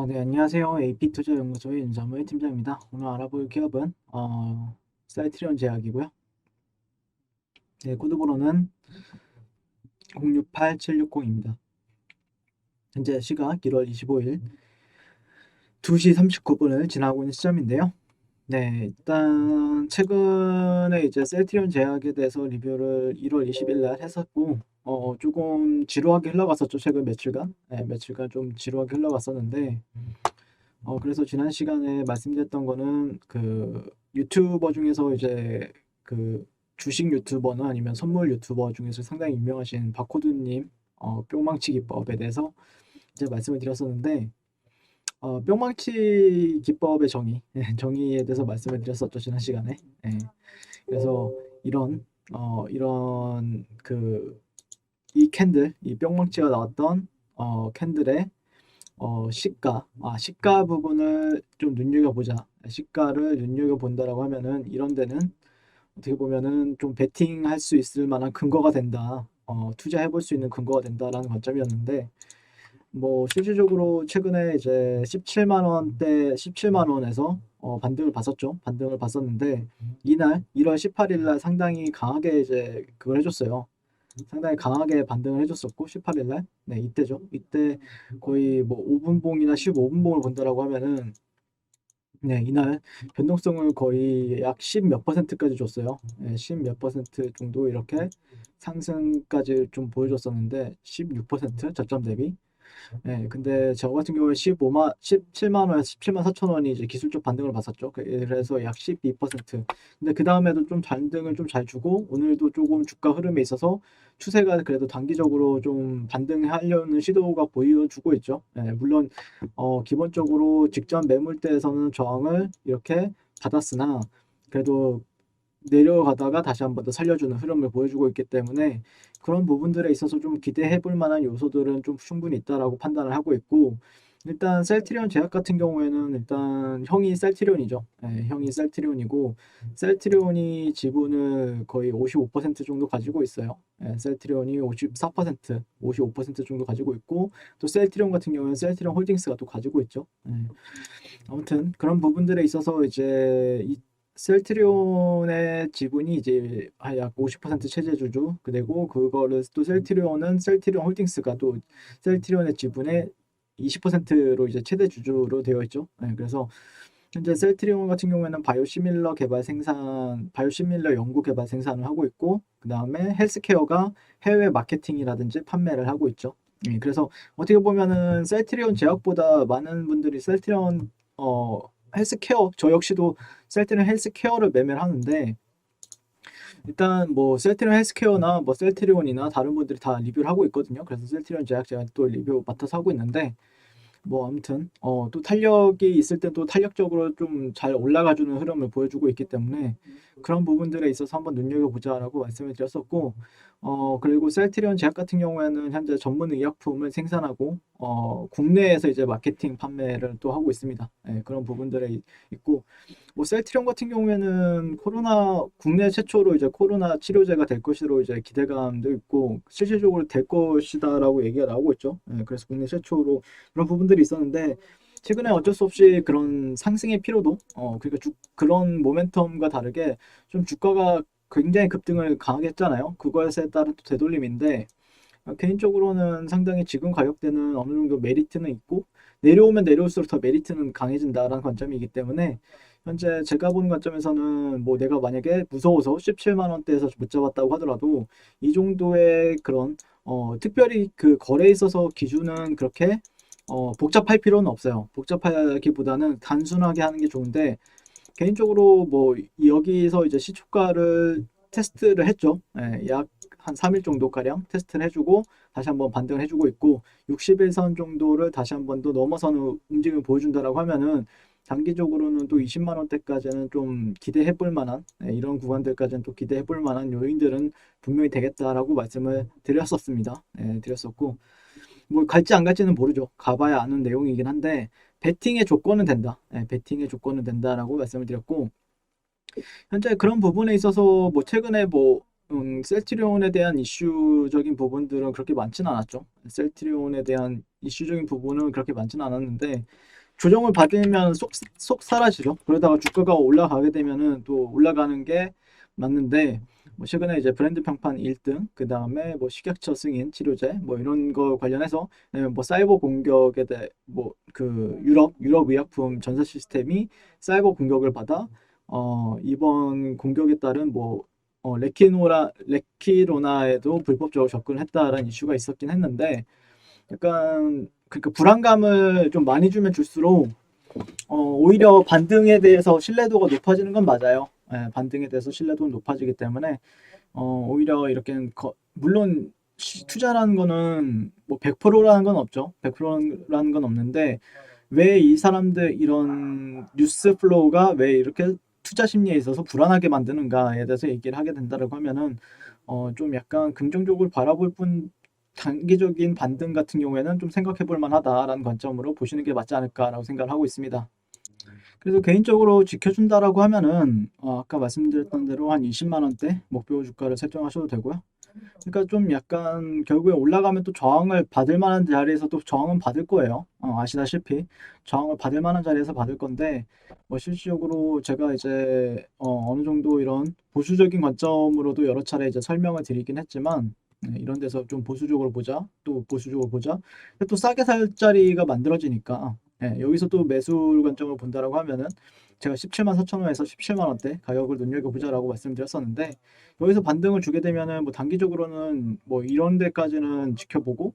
네, 안녕하세요. AP투자연구소의 윤사무의 팀장입니다. 오늘 알아볼 기업은 사이트리온 제약이고요. 네, 코드번호는 068760입니다. 현재 시각 1월 25일 2시 39분을 지나고 있는 시점인데요. 네, 일단 최근에 이제 셀트리온 제약에 대해서 리뷰를 1월 20일 날 했었고 조금 지루하게 흘러갔었죠. 최근 며칠간. 네, 며칠간 좀 지루하게 흘러갔었는데 그래서 지난 시간에 말씀드렸던 거는 그 유튜버 중에서 이제 그 주식 유튜버나 아니면 선물 유튜버 중에서 상당히 유명하신 바코드님 뿅망치 기법에 대해서 이제 말씀을 드렸었는데 뿅망치 기법의 정의, 정의에 대해서 말씀을 드렸었죠 지난 시간에. 예. 그래서 이런 그 이 캔들, 이 뿅망치가 나왔던 캔들의 시가 부분을 좀 눈여겨보자. 시가를 눈여겨본다라고 하면은 이런 데는 어떻게 보면은 좀 베팅할 수 있을 만한 근거가 된다. 투자해볼 수 있는 근거가 된다라는 관점이었는데, 뭐 실질적으로 최근에 이제 17만 원대 17만 원에서 반등을 봤었죠. 반등을 봤었는데 이날 1월 18일 날 상당히 강하게 이제 그걸 해줬어요. 상당히 강하게 반등을 해줬었고 18일 날, 네 이때죠. 이때 거의 뭐 5분봉이나 15분봉을 본다라고 하면은 네 이날 변동성을 거의 약 10 몇 퍼센트까지 줬어요. 네, 10 몇 퍼센트 정도 이렇게 상승까지 좀 보여줬었는데 16% 저점 대비. 네, 근데 저 같은 경우에 17만 원에서 17만 4천 원이 이제 기술적 반등을 봤었죠. 그래서 약 12%. 근데 그 다음에도 좀 반등을 좀 잘 주고 오늘도 조금 주가 흐름에 있어서 추세가 그래도 단기적으로 좀 반등하려는 시도가 보여주고 있죠. 네, 물론 기본적으로 직전 매물대에서는 저항을 이렇게 받았으나 그래도 내려가다가 다시 한번 더 살려주는 흐름을 보여주고 있기 때문에 그런 부분들에 있어서 좀 기대해 볼 만한 요소들은 좀 충분히 있다라고 판단을 하고 있고 일단 셀트리온 제약 같은 경우에는 일단 형이 셀트리온이죠. 예, 형이 셀트리온이고 셀트리온이 지분을 거의 55% 정도 가지고 있어요. 예, 셀트리온이 54%, 55% 정도 가지고 있고 또 셀트리온 같은 경우에는 셀트리온 홀딩스가 또 가지고 있죠. 예. 아무튼 그런 부분들에 있어서 이제 이 셀트리온의 지분이 이제 약 50% 체제주주 그리고 그거를 또 셀트리온은 셀트리온 홀딩스가 또 셀트리온의 지분의 20%로 이제 최대 주주로 되어 있죠. 네, 그래서 현재 셀트리온 같은 경우에는 바이오시밀러 연구 개발 생산을 하고 있고 그 다음에 헬스케어가 해외 마케팅이라든지 판매를 하고 있죠. 그래서 어떻게 보면은 셀트리온 제약보다 많은 분들이 셀트리온 어, 헬스케어 저 역시도 셀트리온 헬스케어를 매매를 하는데 일단 뭐 셀트리온 헬스케어나 뭐 셀트리온이나 다른 분들이 다 리뷰를 하고 있거든요. 그래서 셀트리온 제약 제가 또 리뷰 맡아서 하고 있는데 뭐 아무튼 또 탄력이 있을 때 또 탄력적으로 좀 잘 올라가주는 흐름을 보여주고 있기 때문에 그런 부분들에 있어서 한번 눈여겨보자라고 말씀을 드렸었고 그리고 셀트리온 제약 같은 경우에는 현재 전문 의약품을 생산하고 국내에서 이제 마케팅 판매를 또 하고 있습니다. 예, 그런 부분들에 있고 뭐 셀트리온 같은 경우에는 코로나 국내 최초로 이제 코로나 치료제가 될 것으로 이제 기대감도 있고 실질적으로 될 것이다라고 얘기가 나오고 있죠. 예, 그래서 국내 최초로 그런 부분들이 있었는데 최근에 어쩔 수 없이 그런 상승의 피로도 그러니까 그런 모멘텀과 다르게 좀 주가가 굉장히 급등을 강하게 했잖아요. 그것에 따른 또 되돌림인데 개인적으로는 상당히 지금 가격대는 어느 정도 메리트는 있고 내려오면 내려올수록 더 메리트는 강해진다라는 관점이기 때문에 현재 제가 보는 관점에서는 뭐 내가 만약에 무서워서 17만 원대에서 못 잡았다고 하더라도 이 정도의 그런 특별히 그 거래에 있어서 기준은 그렇게 복잡할 필요는 없어요. 복잡하기보다는 단순하게 하는 게 좋은데 개인적으로 뭐 여기서 이제 시초가를 테스트를 했죠. 예, 약 한 3일 정도 가량 테스트를 해주고 다시 한번 반등을 해주고 있고 60일선 정도를 다시 한번 더 넘어서는 움직임을 보여준다라고 하면은 단기적으로는 또 20만 원대까지는 좀 기대해 볼 만한 이런 구간들까지는 또 기대해 볼 만한 요인들은 분명히 되겠다라고 말씀을 드렸었습니다. 드렸었고 뭐 갈지 안 갈지는 모르죠. 가봐야 아는 내용이긴 한데 베팅의 조건은 된다. 베팅의 조건은 된다라고 말씀을 드렸고 현재 그런 부분에 있어서 뭐 최근에 뭐 셀트리온에 대한 이슈적인 부분들은 그렇게 많지는 않았죠. 셀트리온에 대한 이슈적인 부분은 그렇게 많지는 않았는데 조정을 받으면 쏙 사라지죠. 그러다가 주가가 올라가게 되면은 또 올라가는 게 맞는데 뭐 최근에 이제 브랜드 평판 1등, 그 다음에 뭐 식약처 승인 치료제 뭐 이런 거 관련해서 뭐 사이버 공격에 대해 뭐 그 유럽 의약품 전사 시스템이 사이버 공격을 받아 이번 공격에 따른 뭐 레키로나에도 불법적으로 접근했다라는 이슈가 있었긴 했는데 약간 그러니까 불안감을 좀 많이 주면 줄수록 오히려 반등에 대해서 신뢰도가 높아지는 건 맞아요. 예, 반등에 대해서 신뢰도는 높아지기 때문에 오히려 이렇게 물론 투자라는 거는 뭐 100%라는 건 없죠. 100%라는 건 없는데 왜 이 사람들 이런 뉴스 플로우가 왜 이렇게 투자 심리에 있어서 불안하게 만드는가에 대해서 얘기를 하게 된다라고 하면은 좀 약간 긍정적으로 바라볼 뿐 단기적인 반등 같은 경우에는 좀 생각해 볼 만하다라는 관점으로 보시는 게 맞지 않을까라고 생각을 하고 있습니다. 그래서 개인적으로 지켜준다라고 하면은 아까 말씀드렸던 대로 한 20만 원대 목표 주가를 설정하셔도 되고요. 그러니까 좀 약간 결국에 올라가면 또 저항을 받을 만한 자리에서 또 저항은 받을 거예요. 아시다시피 저항을 받을 만한 자리에서 받을 건데 뭐 실질적으로 제가 이제 어느 정도 이런 보수적인 관점으로도 여러 차례 이제 설명을 드리긴 했지만 이런 데서 좀 보수적으로 보자, 또 보수적으로 보자, 또 싸게 살 자리가 만들어지니까 여기서 또 매수 관점을 본다라고 하면은 제가 17만 4천 원에서 17만 원대 가격을 눈여겨보자라고 말씀드렸었는데 여기서 반등을 주게 되면은 뭐 단기적으로는 뭐 이런 데까지는 지켜보고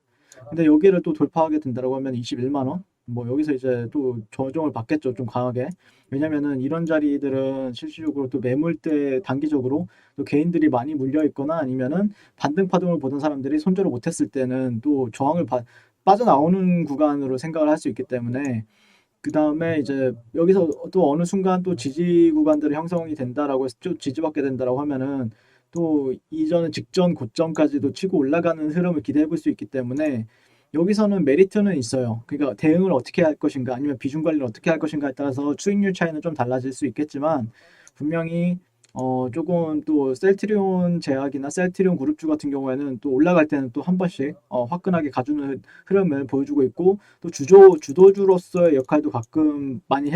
근데 여기를 또 돌파하게 된다라고 하면 21만 원 뭐 여기서 이제 또 조정을 받겠죠 좀 강하게 왜냐면은 이런 자리들은 실질적으로 또 매물대 단기적으로 또 개인들이 많이 물려 있거나 아니면은 반등 파동을 보던 사람들이 손절을 못했을 때는 또 저항을 빠져나오는 구간으로 생각을 할 수 있기 때문에 그 다음에 이제 여기서 또 어느 순간 또 지지 구간들이 형성이 된다라고 해서 또 지지받게 된다라고 하면은 또 이전 직전 고점까지도 치고 올라가는 흐름을 기대해 볼 수 있기 때문에 여기서는 메리트는 있어요. 그러니까 대응을 어떻게 할 것인가 아니면 비중 관리를 어떻게 할 것인가에 따라서 수익률 차이는 좀 달라질 수 있겠지만 분명히 조금 또 셀트리온 제약이나 셀트리온 그룹주 같은 경우에는 또 올라갈 때는 또 한 번씩 화끈하게 가주는 흐름을 보여주고 있고 또 주도주로서의 역할도 가끔 많이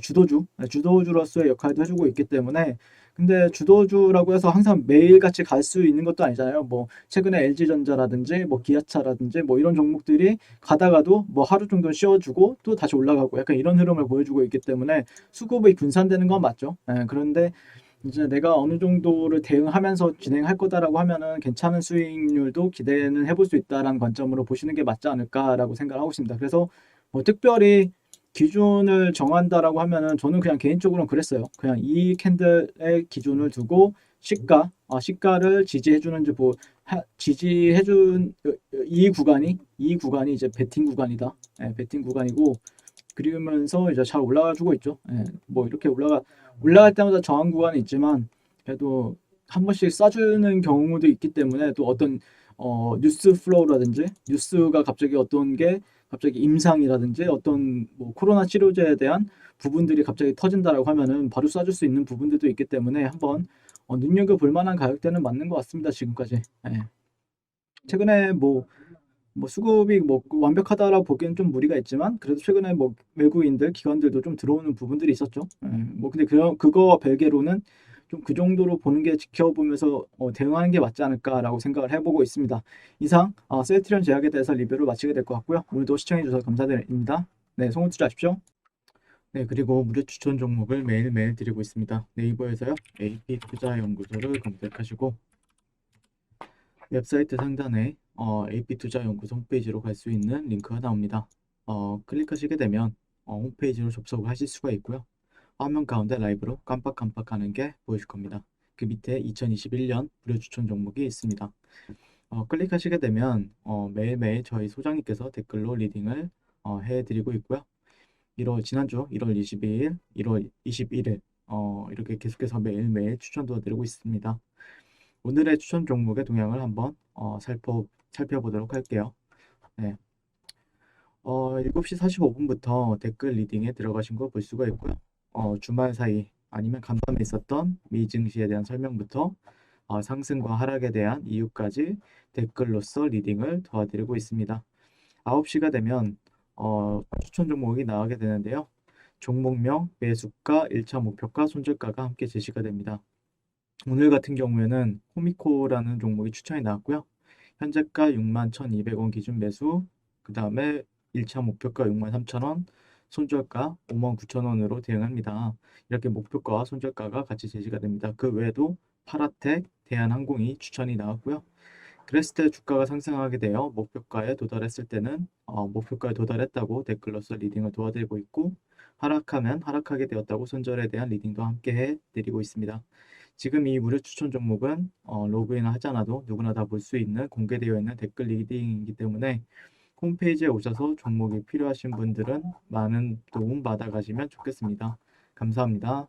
주도주로서의 역할도 해주고 있기 때문에 근데 주도주라고 해서 항상 매일같이 갈 수 있는 것도 아니잖아요. 뭐 최근에 LG전자라든지 뭐 기아차라든지 뭐 이런 종목들이 가다가도 뭐 하루 정도 쉬어주고 또 다시 올라가고 약간 이런 흐름을 보여주고 있기 때문에 수급이 분산되는 건 맞죠. 그런데 이제 내가 어느 정도를 대응하면서 진행할 거다라고 하면은 괜찮은 수익률도 기대는 해볼 수 있다라는 관점으로 보시는 게 맞지 않을까라고 생각을 하고 있습니다. 그래서 뭐 특별히 기준을 정한다라고 하면은 저는 그냥 개인적으로는 그랬어요. 그냥 이 캔들의 기준을 두고 시가를 지지해주는지 지지해준 이 구간이 이제 베팅 구간이다. 베팅 구간이고 그러면서 이제 잘 올라가주고 있죠. 뭐 이렇게 올라갈 때마다 저항 구간이 있지만 그래도 한 번씩 쏴주는 경우도 있기 때문에 또 어떤 뉴스 플로우라든지 뉴스가 갑자기 어떤 게 갑자기 임상이라든지 어떤 뭐 코로나 치료제에 대한 부분들이 갑자기 터진다라고 하면은 바로 쏴줄 수 있는 부분들도 있기 때문에 한번 눈여겨볼 만한 가격대는 맞는 것 같습니다. 지금까지. 최근에 뭐 수급이 뭐 완벽하다라고 보기엔 좀 무리가 있지만 그래도 최근에 뭐 외국인들 기관들도 좀 들어오는 부분들이 있었죠. 뭐 근데 그거 별개로는 좀 그 정도로 보는 게 지켜보면서 대응하는 게 맞지 않을까라고 생각을 해보고 있습니다. 이상 셀트리온 제약에 대해서 리뷰를 마치게 될 것 같고요. 오늘도 시청해 주셔서 감사드립니다. 네, 송호 투자하십시오. 네, 그리고 무료 추천 종목을 매일매일 드리고 있습니다. 네이버에서요, AP투자연구소를 검색하시고 웹사이트 상단에 AP투자연구소 홈페이지로 갈 수 있는 링크가 나옵니다. 클릭하시게 되면 홈페이지로 접속을 하실 수가 있고요. 화면 가운데 라이브로 깜빡깜빡하는 게 보이실 겁니다. 그 밑에 2021년 무료 추천 종목이 있습니다. 클릭하시게 되면 매일매일 저희 소장님께서 댓글로 리딩을 해드리고 있고요. 지난주 1월 22일, 1월 21일 이렇게 계속해서 매일매일 추천도 드리고 있습니다. 오늘의 추천 종목의 동향을 한번 살펴보도록 할게요. 네. 7시 45분부터 댓글 리딩에 들어가신 거 볼 수가 있고요. 주말 사이 아니면 간밤에 있었던 미 증시에 대한 설명부터 상승과 하락에 대한 이유까지 댓글로써 리딩을 도와드리고 있습니다. 9시가 되면 추천 종목이 나가게 되는데요. 종목명, 매수가, 1차 목표가, 손절가가 함께 제시가 됩니다. 오늘 같은 경우에는 코미코라는 종목이 추천이 나왔고요. 현재가 61,200원 기준 매수, 그 다음에 1차 목표가 63,000원, 손절가 59,000원으로 대응합니다. 이렇게 목표가와 손절가가 같이 제시가 됩니다. 그 외에도 파라텍, 대한항공이 추천이 나왔고요. 그랬을 때 주가가 상승하게 되어 목표가에 도달했을 때는 목표가에 도달했다고 댓글로서 리딩을 도와드리고 있고, 하락하면 하락하게 되었다고 손절에 대한 리딩도 함께 해드리고 있습니다. 지금 이 무료 추천 종목은 로그인을 하지 않아도 누구나 다 볼 수 있는 공개되어 있는 댓글 리딩이기 때문에 홈페이지에 오셔서 종목이 필요하신 분들은 많은 도움 받아가시면 좋겠습니다. 감사합니다.